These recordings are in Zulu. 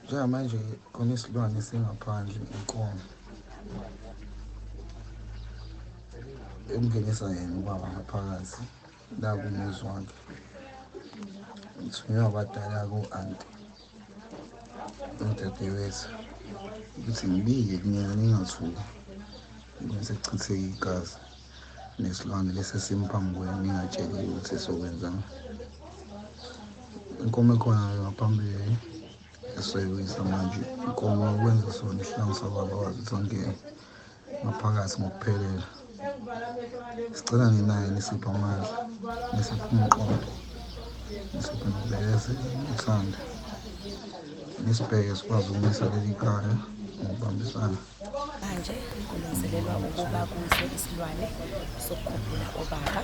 Njengamanje khona isilwane singaphandle inkomo emngenisa yena ubaba ngaphakathi la kumuzi wakhe. Ngithunywa abadala ku-anti umdadewethu ukuthi ngibike kunyana ningathuki ngisechitheke igazi nesilwane lesi simphambi kwenu ningatsheli ukuthi sokwenzani. Inkomo ekhona ngaphambili esayibuyisa manje inkomo ukwenza sona isihlangu sababa wazi ukuthi angene ngaphakathi ngokuphelela. Sicela ninaye nisiphe amandla, nisiphe umqondo, nisiphe nokubekezela nokuthanda, nisibheke sikwazi ukumisa leli khaya ngokubambisana. Manje kulungiselelwa ukuba kuze isilwane sokukhumbula obaba.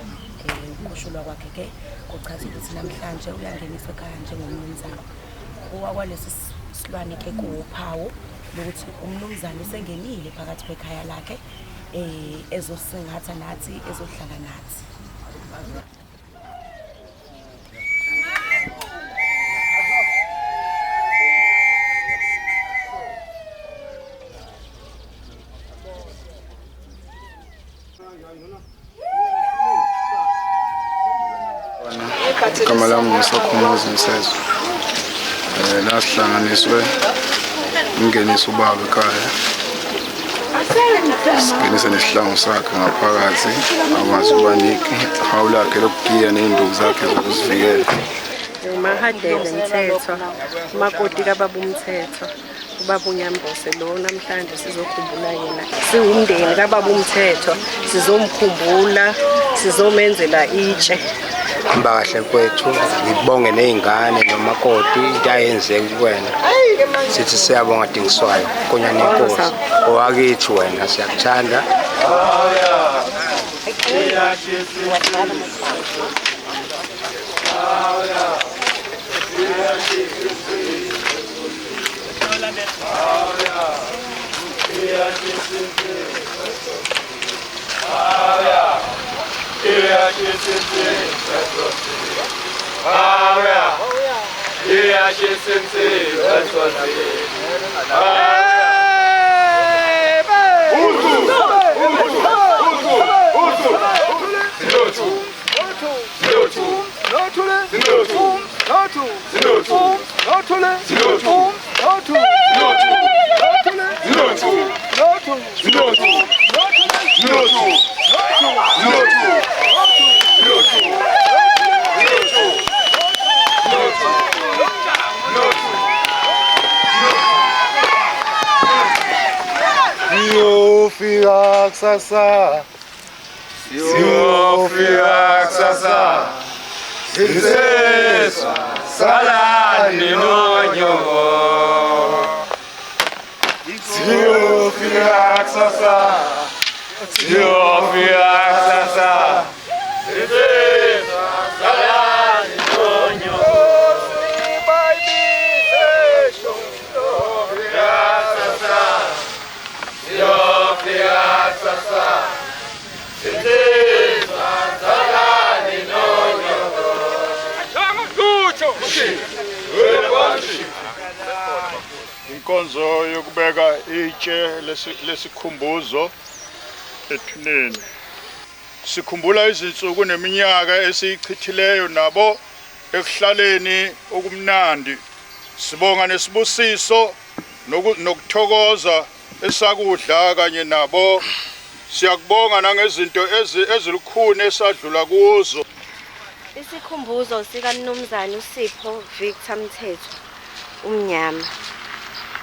Ukushulwa kwakhe-ke kuchazile ukuthi namhlanje uyangeniswa ekhaya njengomnumzane. Kwalesi silwane-ke kuwuphawu lokuthi umnumzane usengenile phakathi kwekhaya lakhe ezosingatha nathi, ezohlala nathi. Igama lami ngisakhumuza umsezo. Lasihlanganiswe ungenisa ubaba ekhaya. Singenisa nesihlangu sakhe ngaphakathi, akwazi ukubanika ihawu lakhe lokugiya ney'nduku zakhe zokuzivikela. Mahadele Mthethwa, umakoti kababa uMthethwa, ubaba uNyambose lo namhlanje sizokhumbula yena. Siwumndeni kababa uMthethwa, sizomkhumbula, sizomenzela itshe. Hamba kahle kwethu, ngibonge nezingane nomakoti into ayenzeke kuwena. Sithi siyabonga Dingiswayo, Nkonyane Nkosi. Owakithi wena siyakuthanda. Siyofika kusasa, sinsizwa salani nonyoko. Siyofika kusasa, siyofika kusasa, sinsizwa salani nonyoko. Inkonzo yokubeka itshe lesikhumbuzo ethuneni. Sikhumbula izinsuku neminyaka esiyichithileyo nabo ekuhlaleni okumnandi. Sibonga nesibusiso nokuthokoza esakudla kanye nabo. Siyakubonga nangezinto ezilukhuni esadlula kuzo. Isikhumbuzo sikaMnumzane uSipho Victor Mthethwa umnyama.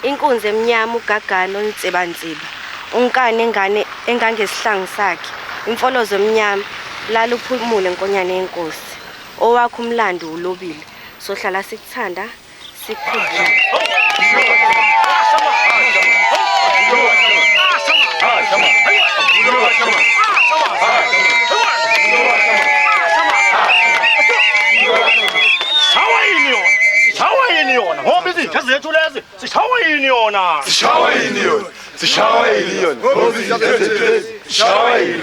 Inkunzi emnyama ugagano ontsibantsiba. Unkane engane engangesihlangu sakhe. Imfolozo emnyama laluphumule Nkonyane Yenkosi. Owakho umlando ulobile. Sohlala sikuthanda sikukhumbula. Sawa yini yona? Sishawa yini yona? Sishawa yini yona? Sishawa yini?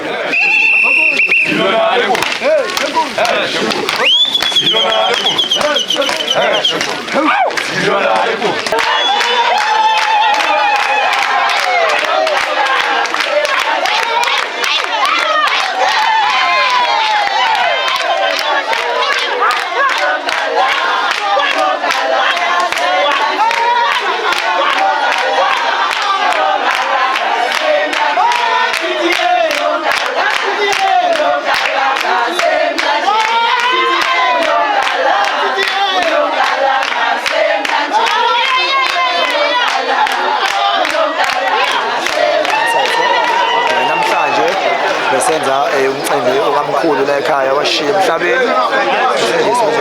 Senza umcimbi okamkhulu la ekhaya washiya emhlabeni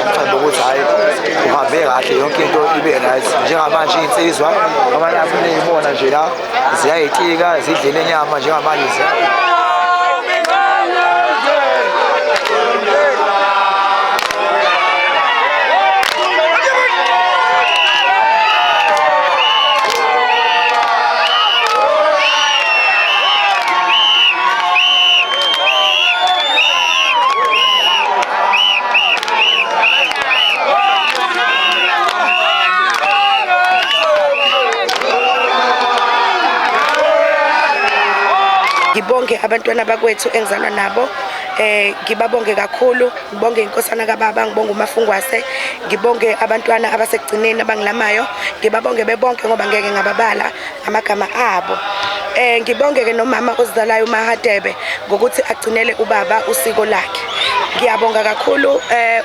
umcimbi ukuthi hayi uhambe kahle yonke into ibe right njengamanje insizwa amalapha niyibona nje la ziyayitika zidlela inyama njengamanje Ngibonge abantwana bakwethu engizalwa nabo ngibabonge kakhulu ngibonge inkosana kaBaba ngibonge uMafungwase ngibonge abantwana abasekugcineni abangilamayo ngibabonge bebonke ngoba ngeke ngababala amagama abo ngibonge ke nomama ozidalayo uMahadebe ngokuthi agcinele ubaba usiko lakhe ngiyabonga kakhulu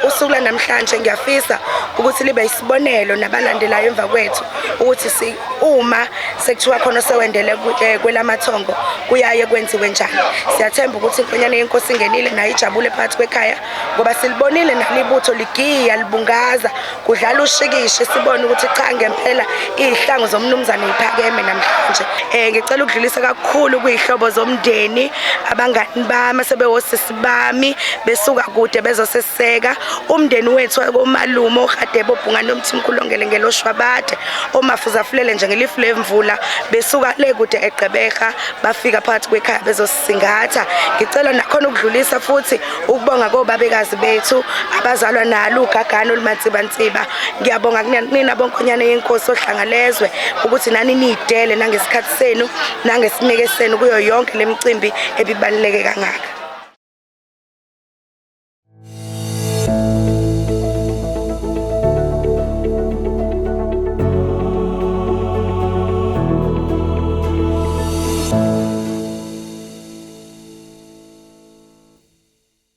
usuku namhlanje ngiyafisa ukuthi libe isibonelo nabalandelayo emva kwethu ukuthi uma sekuthiwa khona sewendele kwelamathongo kuyaye kwenziwe njani siyathemba ukuthi inkonyane yenkosi ingenile nayo ijabule phakathi kwekhaya ngoba silibonile nalibutho ligiya libungaza kudlala ushikishe sibone ukuthi cha ngempela izihlangu zomnumzane iphakeme namhlanje ngicela ukudlulisa kakhulu kuyihlobo zomndeni abangani bami sebewosisi bami besuka kude bezoseseka umndeni wethu komalumo oHadebe obhungane nomthimkhulu ongele ngeloshwabade omafuza fulele nje ngelifu lemvula besuka le kude eGqeberha bafika phakathi kwekhaya bezosisingatha ngicela nakhona ukudlulisa futhi ukubonga kobabekazi bethu abazalwa nalo ugagano olumantsibantsiba ngiyabonga kunina bonkonyane yenkosi ohlangalezwe ukuthi nani nidele nangesikhathi senu nangesineke senu kuyo yonke lemicimbi ebibaluleke kangaka.